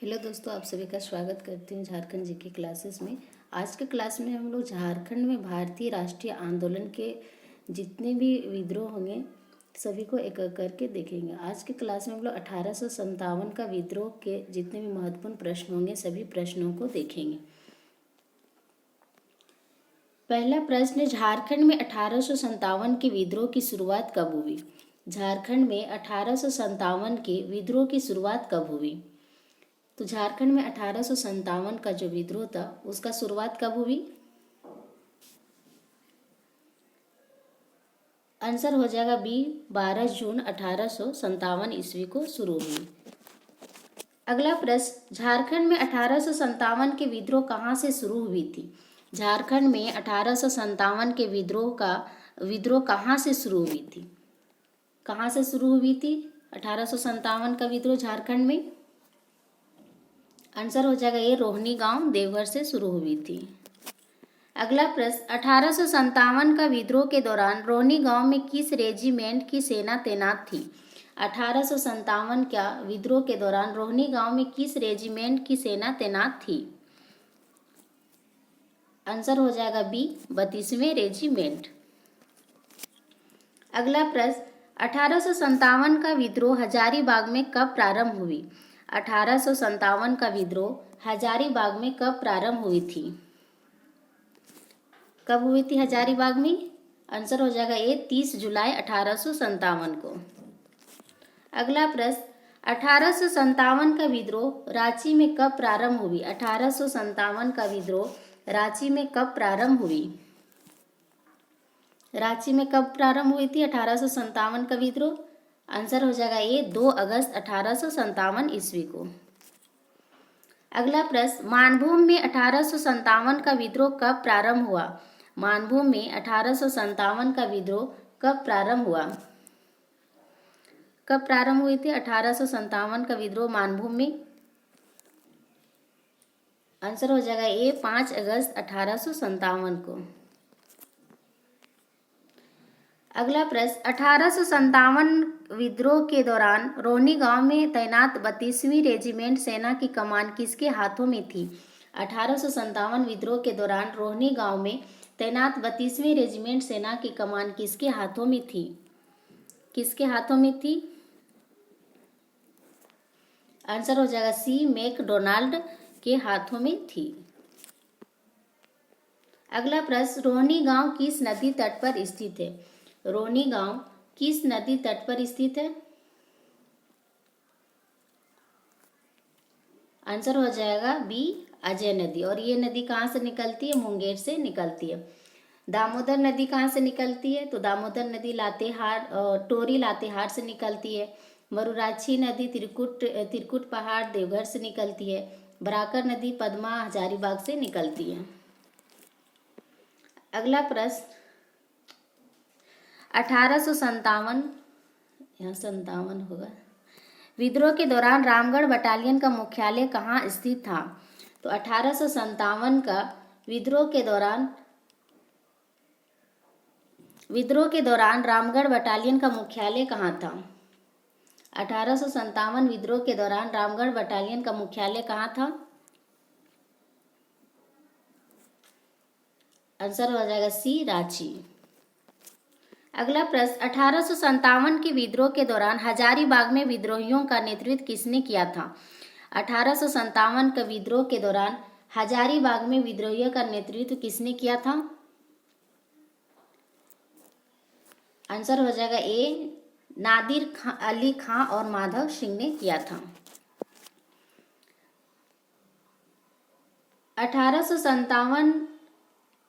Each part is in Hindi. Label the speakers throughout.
Speaker 1: हेलो दोस्तों, आप सभी का स्वागत करती हूँ झारखंड जीके क्लासेस में। आज के क्लास में हम लोग झारखंड में भारतीय राष्ट्रीय आंदोलन के जितने भी विद्रोह होंगे सभी को एक एक करके देखेंगे। आज के क्लास में हम लोग 1857 का विद्रोह के जितने भी महत्वपूर्ण प्रश्न होंगे सभी प्रश्नों को देखेंगे। पहला प्रश्न, झारखंड में 1857 के विद्रोह की शुरुआत कब हुई? झारखंड में 1857 के विद्रोह की शुरुआत कब हुई? तो झारखंड में 1857 का जो विद्रोह था उसका शुरुआत कब हुई? आंसर हो जाएगा बी, 12 जून 1857 ईस्वी को शुरू हुई। अगला प्रश्न, झारखंड में 1857 के विद्रोह कहाँ से शुरू हुई थी? झारखंड में 1857 के विद्रोह कहाँ से शुरू हुई थी? कहाँ से शुरू हुई थी 1857 का विद्रोह झारखंड में? आंसर हो जाएगा ये, रोहनी गांव देवघर से शुरू हुई थी। अगला प्रश्न, 1857 का विद्रोह के दौरान रोहनी गांव में किस रेजिमेंट की सेना तैनात थी? 1857 का विद्रोह के दौरान रोहनी गांव में किस रेजिमेंट की सेना तैनात थी? आंसर हो जाएगा बी, 32वें रेजिमेंट। अगला प्रश्न, 1857 का विद्रोह हजारीबाग में कब प्रारंभ हुई? 1857 का विद्रोह हजारीबाग में कब प्रारंभ हुई थी? कब हुई थी हजारीबाग में? आंसर हो जाएगा ये, 30 जुलाई 1857 को। अगला प्रश्न, 1857 का विद्रोह रांची में कब प्रारंभ हुई? 1857 का विद्रोह रांची में कब प्रारंभ हुई? रांची में कब प्रारंभ हुई थी 1857 का विद्रोह? आंसर हो जाएगा ये, 2 अगस्त 1857 ईस्वी को। अगला प्रश्न, मानभूम में 1857 का विद्रोह कब प्रारंभ हुआ? मानभूम में 1857 का विद्रोह कब प्रारंभ हुआ? कब प्रारंभ हुई थी 1857 का विद्रोह मानभूम में? आंसर हो जाएगा ये, 5 अगस्त 1857 को। अगला प्रश्न, 1857 विद्रोह के दौरान रोहनी गांव में तैनात 32वीं रेजिमेंट सेना की कमान किसके हाथों में थी? 1857 विद्रोह के दौरान रोहनी गांव में तैनात 32वीं रेजिमेंट सेना की कमान किसके हाथों में थी? किसके हाथों में थी? आंसर हो जाएगा सी, मैकडोनाल्ड के हाथों में थी। अगला प्रश्न, रोहनी गांव किस नदी तट पर स्थित है? रोहनी गांव किस नदी तट पर स्थित है? आंसर हो जाएगा बी, अजय नदी। और ये नदी कहाँ से निकलती है? मुंगेर से निकलती है। दामोदर नदी कहाँ से निकलती है? तो दामोदर नदी टोरी लातेहार से निकलती है। मरुराछी नदी त्रिकुट पहाड़ देवघर से निकलती है। बराकर नदी पद्मा हजारीबाग से निकलती है। अगला प्रश्न, 1857, यहाँ 57 होगा, विद्रोह के दौरान रामगढ़ बटालियन का मुख्यालय कहाँ स्थित था? तो 1857 का विद्रोह के दौरान रामगढ़ बटालियन का मुख्यालय कहाँ था? 1857 विद्रोह के दौरान रामगढ़ बटालियन का मुख्यालय कहाँ था? आंसर हो जाएगा सी, रांची। अगला प्रश्न, 1857 के विद्रोह के दौरान हजारीबाग में विद्रोहियों का नेतृत्व किसने किया था? 1857 के विद्रोह के दौरान हजारीबाग में विद्रोहियों का नेतृत्व किसने किया था? आंसर हो जाएगा ए, नादिर अली खां और माधव सिंह ने किया था।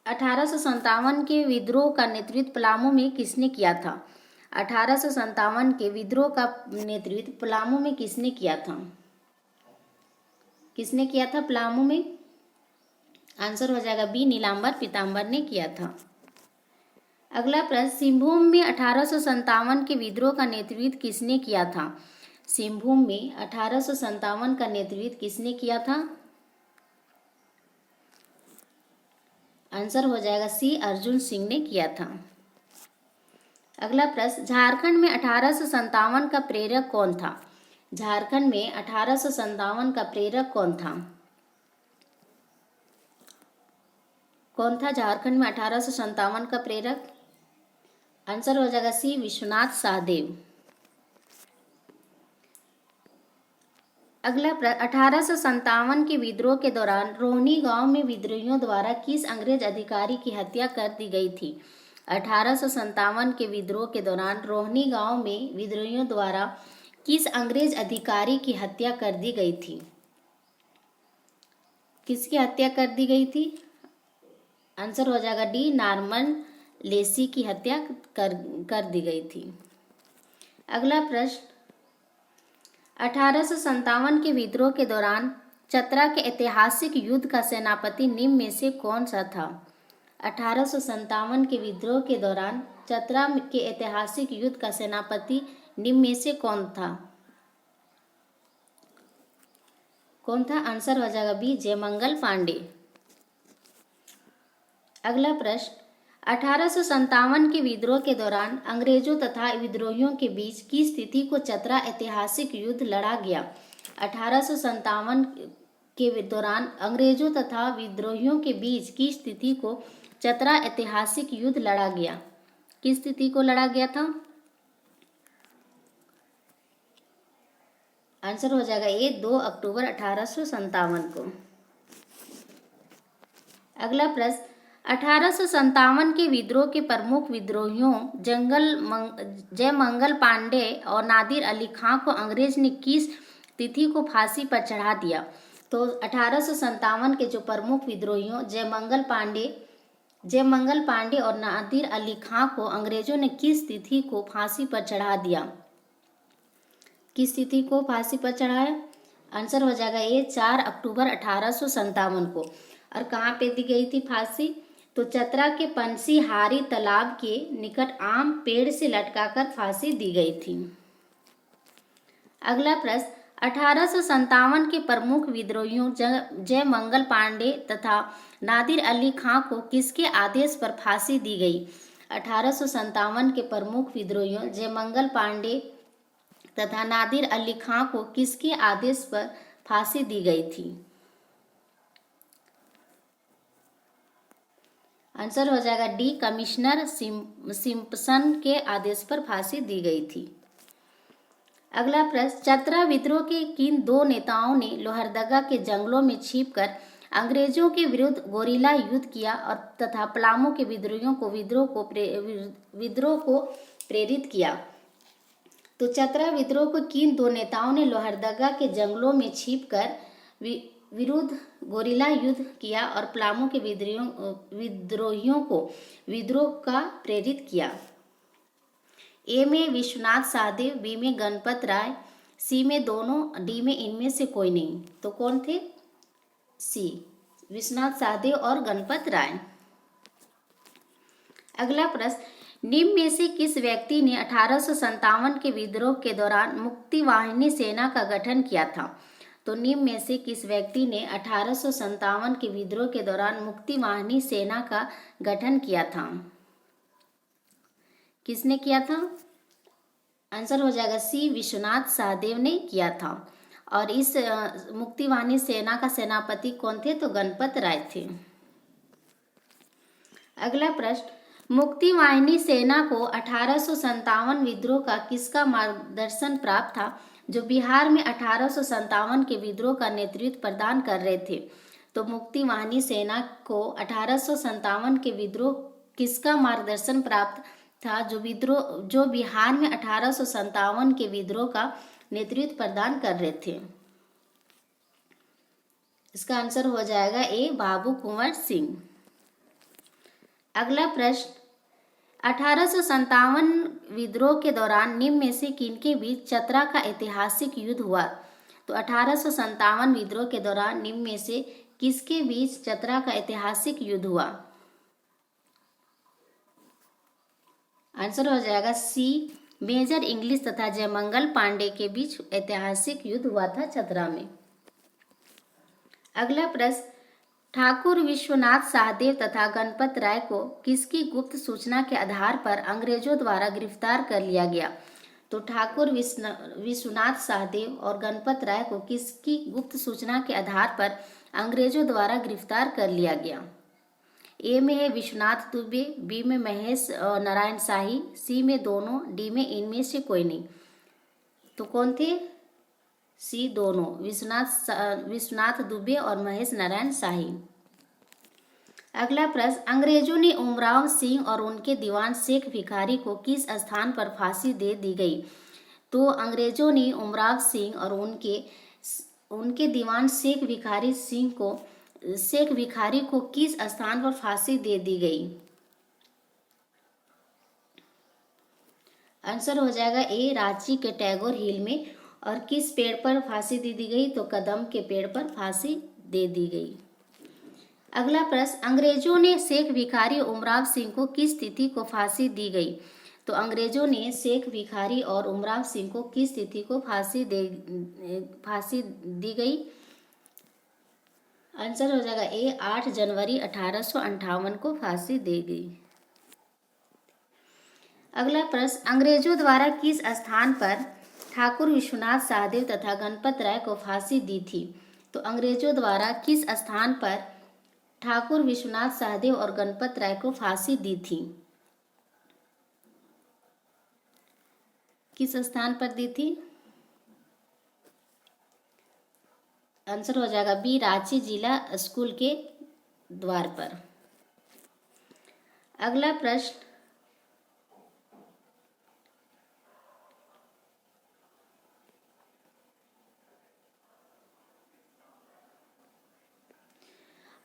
Speaker 1: 1857 के विद्रोह का नेतृत्व पलामू में किसने किया था? 1857 के विद्रोह का नेतृत्व पलामू में किसने किया था? किसने किया था पलामू में? आंसर हो जाएगा बी, नीलांबर पीताम्बर ने किया था। अगला प्रश्न, सिंहभूम में 1857 के विद्रोह का नेतृत्व किसने किया था? सिंहभूम में 1857 का नेतृत्व किसने किया था? आंसर हो जाएगा सी, अर्जुन सिंह ने किया था। अगला प्रश्न, झारखंड में 1857 का प्रेरक कौन था? झारखंड में 1857 का प्रेरक कौन था? कौन था झारखंड में 1857 का प्रेरक? आंसर हो जाएगा सी, विश्वनाथ सहदेव। अगला 1857 के विद्रोह के दौरान रोहनी गांव में विद्रोहियों द्वारा किस अंग्रेज अधिकारी की हत्या कर दी गई थी? 1857 के विद्रोह के दौरान रोहनी गांव में विद्रोहियों द्वारा किस अंग्रेज अधिकारी की हत्या कर दी गई थी? किसकी हत्या कर दी गई थी? आंसर हो जाएगा डी, नॉर्मन लेसी की हत्या कर दी गई थी। अगला प्रश्न, 1857 के विद्रोह के दौरान चतरा के ऐतिहासिक युद्ध का सेनापति निम्न में से कौन सा था? 1857 के विद्रोह के दौरान चतरा के ऐतिहासिक युद्ध का सेनापति निम्न में से कौन था? कौन था? आंसर हो जाएगा बी, जयमंगल पांडे। अगला प्रश्न, 1857 के विद्रोह के दौरान अंग्रेजों तथा विद्रोहियों के बीच की स्थिति को चतरा ऐतिहासिक युद्ध लड़ा गया? 1857 के दौरान अंग्रेजों तथा विद्रोहियों के बीच की स्थिति को चतरा ऐतिहासिक युद्ध लड़ा गया। किस स्थिति को लड़ा गया था? आंसर हो जाएगा ए, 2 अक्टूबर 1857 को। अगला प्रश्न, 1857 के विद्रोह के प्रमुख विद्रोहियों जयमंगल पांडे और नादिर अली खां को अंग्रेज ने किस तिथि को फांसी पर चढ़ा दिया? तो 1857 के जो प्रमुख विद्रोहियों जयमंगल पांडे और नादिर अली खां को अंग्रेजों ने किस तिथि को फांसी पर चढ़ा दिया? किस तिथि को फांसी पर चढ़ाया? आंसर हो जाएगा ये, 4 अक्टूबर 1857 को। और कहाँ पे दी गई थी फांसी? तो चतरा के पंसीहारी तालाब के निकट आम पेड़ से लटकाकर फांसी दी गई थी। अगला प्रश्न, 1857 के प्रमुख विद्रोहियों जयमंगल पांडे तथा नादिर अली खां को किसके आदेश पर फांसी दी गई? 1857 के प्रमुख विद्रोहियों जयमंगल पांडे तथा नादिर अली खां को किसके आदेश पर फांसी दी गई थी? आंसर हो जाएगा डी, कमिश्नर सिम्पसन के आदेश पर फांसी दी गई थी। अगला प्रश्न, चतरा विद्रोह के किन 2 नेताओं ने लोहरदगा के जंगलों में छिपकर अंग्रेजों के विरुद्ध गोरिल्ला युद्ध किया और तथा पलामू के विद्रोहियों को विद्रोह को प्रेरित किया? तो चतरा विद्रोह को किन 2 नेताओं ने लोहरदगा के जंगलों में छिपकर विरुद्ध गोरिल्ला युद्ध किया और पलामू के विद्रोहियों को विद्रोह का प्रेरित किया? ए में विश्वनाथ सहदेव, बी में गणपत राय, सी में दोनों, डी में इनमें से कोई नहीं। तो कौन थे? सी, विश्वनाथ सहदेव और गणपत राय। अगला प्रश्न, निम्न में से किस व्यक्ति ने 1857 के विद्रोह के दौरान मुक्ति वाहिनी सेना का गठन किया था? तो निम्न में से किस व्यक्ति ने 1857 के विद्रोह के दौरान मुक्ति वाहिनी सेना का गठन किया था? किसने किया था? आंसर हो जाएगा सी, विश्वनाथ सहदेव ने किया था। और इस मुक्ति वाहिनी सेना का सेनापति कौन थे? तो गणपत राय थे। अगला प्रश्न, मुक्ति वाहिनी सेना को 1857 विद्रोह का किसका मार्गदर्शन प्राप्त था, जो बिहार में 1857 के विद्रोह का नेतृत्व प्रदान कर रहे थे? तो मुक्ति वाहिनी सेना को 1857 के विद्रोह किसका मार्गदर्शन प्राप्त था, जो बिहार में 1857 के विद्रोह का नेतृत्व प्रदान कर रहे थे? इसका आंसर हो जाएगा ए, बाबू कुंवर सिंह। अगला प्रश्न, 1857 विद्रोह के दौरान निम्न में से किनके बीच चतरा का ऐतिहासिक युद्ध हुआ? तो 1857 विद्रोह के दौरान निम्न में से किसके बीच चतरा का ऐतिहासिक युद्ध हुआ? आंसर हो जाएगा सी, मेजर इंग्लिश तथा जयमंगल पांडे के बीच ऐतिहासिक युद्ध हुआ था चतरा में। अगला प्रश्न, ठाकुर विश्वनाथ सहदेव तथा गणपत राय को किसकी गुप्त सूचना के आधार पर अंग्रेजों द्वारा गिरफ्तार कर लिया गया? तो ठाकुर विश्वनाथ सहदेव और गणपत राय को किसकी गुप्त सूचना के आधार पर अंग्रेजों द्वारा गिरफ्तार कर लिया गया? ए में है विश्वनाथ दुबे, बी में महेश नारायण शाही, सी में दोनों, डी में इनमें से कोई नहीं। तो कौन थे? सी दोनों, विश्वनाथ दुबे और महेश नारायण शाही। अगला प्रश्न, अंग्रेजों ने उमराव सिंह और उनके दीवान शेख भिखारी को किस स्थान पर फांसी दे दी गई? तो अंग्रेजों ने उमराव सिंह और उनके दीवान शेख भिखारी को किस स्थान पर फांसी दे दी गई? आंसर हो जाएगा ए, रांची के टैगोर हिल में। और किस पेड़ पर फांसी दे दी गई? तो कदम के पेड़ पर फांसी दे दी गई। अगला प्रश्न, अंग्रेजों ने शेख भिखारी उमराव सिंह को किस तिथि को फांसी दी गई? तो अंग्रेजों ने शेख भिखारी और उमराव सिंह को किस तिथि को फांसी दी गई? आंसर हो जाएगा ए, 8 जनवरी 1858 को फांसी दी गई। अगला प्रश्न, अंग्रेजों द्वारा किस स्थान पर ठाकुर विश्वनाथ सहदेव तथा गणपत राय को फांसी दी थी? तो अंग्रेजों द्वारा किस स्थान पर ठाकुर विश्वनाथ सहदेव और गणपत राय को फांसी दी थी? किस स्थान पर दी थी? आंसर हो जाएगा बी, रांची जिला स्कूल के द्वार पर। अगला प्रश्न,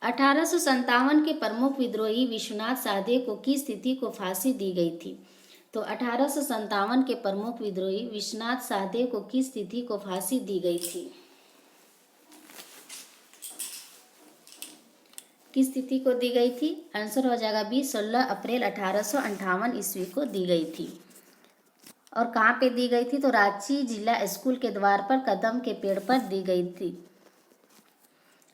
Speaker 1: (1857) के प्रमुख विद्रोही विश्वनाथ सहदेव को किस तिथि को फांसी दी गई थी? तो 1857 के प्रमुख विद्रोही विश्वनाथ सहदेव को किस तिथि को फांसी दी गई थी? किस तिथि को दी गई थी? आंसर हो जाएगा बी, 16 अप्रैल 1858 ईस्वी को दी गई थी। और कहाँ पे दी गई थी? तो रांची जिला स्कूल के द्वार पर कदम के पेड़ पर दी गई थी।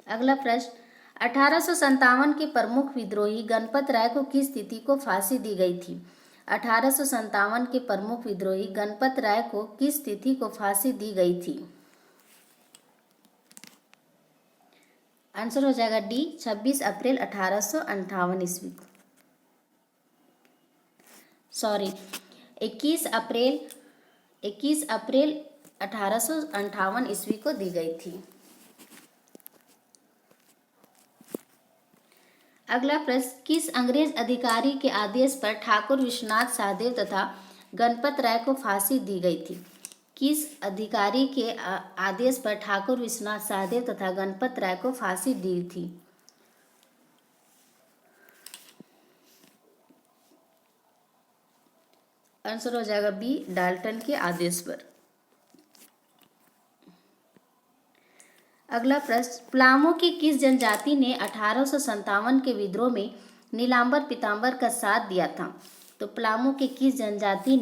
Speaker 1: अगला प्रश्न, 1857 के प्रमुख विद्रोही गणपत राय को किस तिथि को फांसी दी गई थी? 1857 के प्रमुख विद्रोही गणपत राय को किस तिथि को फांसी दी गई थी? आंसर हो जाएगा डी, 26 अप्रैल 1858 ईस्वी को। 21 अप्रैल 1858 ईस्वी को दी गई थी। अगला प्रश्न, किस अंग्रेज अधिकारी के आदेश पर ठाकुर विश्वनाथ सहदेव तथा गणपत राय को फांसी दी गई थी? किस अधिकारी के आदेश पर ठाकुर विश्वनाथ सहदेव तथा गणपत राय को फांसी दी थी? आंसर हो जाएगा बी, डाल्टन के आदेश पर। अगला प्रश्न, प्लामू की किस जनजाति ने 1857 के विद्रोह में नीलांबर पीताम्बर का साथ दिया था? तो प्लामू के किस जनजाति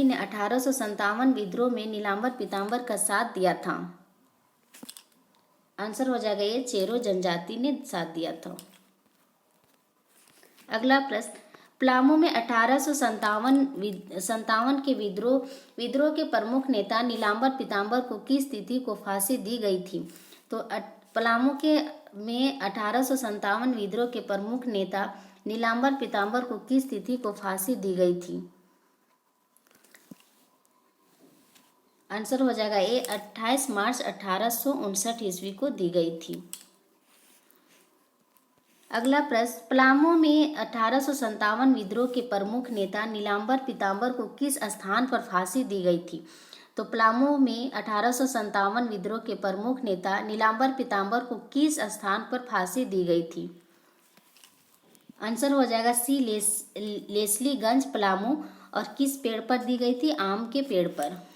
Speaker 1: ने 1857 विद्रोह में नीलांबर पीताम्बर का साथ दिया था? आंसर हो जाएगा ये, चेरो जनजाति ने साथ दिया था। अगला प्रश्न, प्लामू में 1857 के विद्रोह के प्रमुख नेता नीलांबर पीताम्बर को किस तिथि को फांसी दी गई थी? तो प्लामू में 1857 विद्रोह के प्रमुख नेता नीलांबर पीताम्बर को किस तिथि को फांसी दी गई थी? आंसर हो जाएगा ए, 28 मार्च 1859 ईस्वी को दी गई थी। अगला प्रश्न, प्लामू में 1857 विद्रोह के प्रमुख नेता नीलांबर पीताम्बर को किस स्थान पर फांसी दी गई थी? तो प्लामू में 1857 विद्रोह के प्रमुख नेता नीलांबर पीताम्बर को किस स्थान पर फांसी दी गई थी? आंसर हो जाएगा सी, लेस्लीगंज प्लामू। और किस पेड़ पर दी गई थी? आम के पेड़ पर।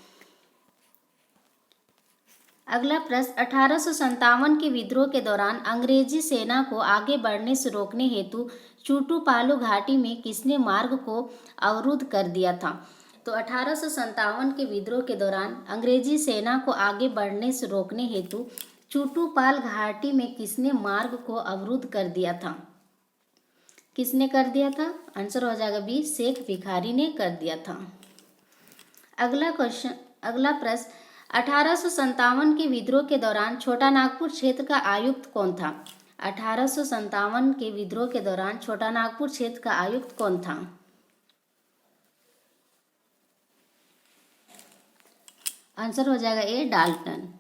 Speaker 1: अगला प्रश्न, 1857 के विद्रोह के दौरान अंग्रेजी सेना को आगे बढ़ने से रोकने हेतु चूटूपालू घाटी में किसने मार्ग को अवरुद्ध कर दिया था? तो 1857 के विद्रोह के दौरान अंग्रेजी सेना को आगे बढ़ने से रोकने हेतु चूटूपाल घाटी में किसने मार्ग को अवरुद्ध कर दिया था? किसने कर दिया था? आंसर हो जाएगा बी, शेख भिखारी ने कर दिया था। अगला प्रश्न, 1857 के विद्रोह के दौरान छोटा नागपुर क्षेत्र का आयुक्त कौन था? 1857 के विद्रोह के दौरान छोटा नागपुर क्षेत्र का आयुक्त कौन था? आंसर हो जाएगा ए, डाल्टन।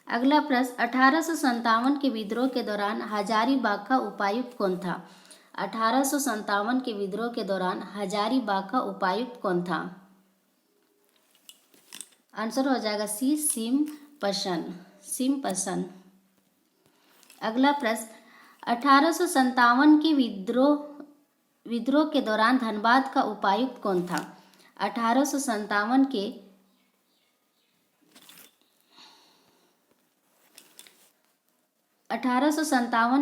Speaker 1: अगला प्रश्न, 1857 के विद्रोह के दौरान हजारीबाग का उपायुक्त कौन था? 1857 के विद्रोह के दौरान हजारीबाग का उपायुक्त कौन था? आंसर हो जाएगा सी, सिमपसन। अगला प्रश्न, 1857 के विद्रोह के दौरान धनबाद का उपायुक्त कौन था? 1857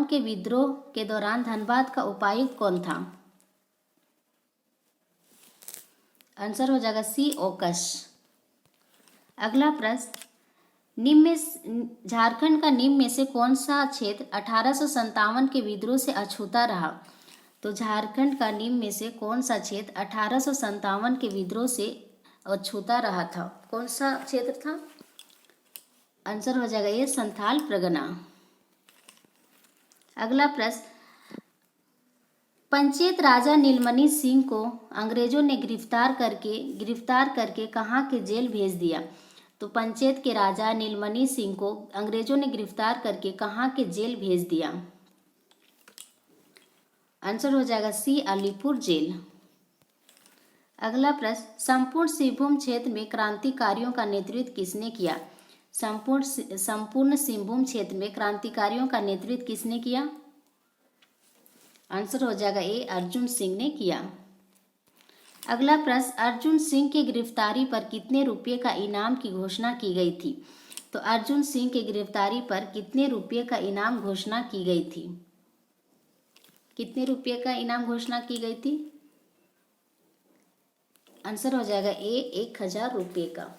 Speaker 1: के विद्रोह के दौरान धनबाद का उपायुक्त कौन था? आंसर हो जाएगा सी, ओकस। अगला प्रश्न, झारखंड का निम्न में से कौन सा क्षेत्र 1857 के विद्रोह से अछूता रहा? तो झारखंड का निम्न में से कौन सा क्षेत्र 1857 के विद्रोह से अछूता रहा था? कौन सा क्षेत्र था? आंसर हो जाएगा ये, संथाल परगना। अगला प्रश्न, पंचेत राजा नीलमणि सिंह को अंग्रेजों ने गिरफ्तार करके कहाँ के जेल भेज दिया? तो पंचेत के राजा नीलमणि सिंह को अंग्रेजों ने गिरफ्तार करके कहाँ के जेल भेज दिया? आंसर हो जाएगा सी, अलीपुर जेल। अगला प्रश्न, संपूर्ण सिंहभूम क्षेत्र में क्रांतिकारियों का नेतृत्व किसने किया? संपूर्ण सिंहभूम क्षेत्र में क्रांतिकारियों का नेतृत्व किसने किया? आंसर हो जाएगा ए, अर्जुन सिंह ने किया। अगला प्रश्न, अर्जुन सिंह की गिरफ्तारी पर कितने रुपये का इनाम की घोषणा की गई थी? तो अर्जुन सिंह की गिरफ्तारी पर कितने रुपये का इनाम घोषणा की गई थी? कितने रुपये का इनाम घोषणा की गई थी? आंसर हो जाएगा ए, 1000 रुपये का।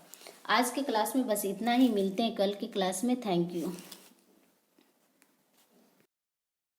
Speaker 1: आज के क्लास में बस इतना ही, मिलते हैं कल की क्लास में। Thank you.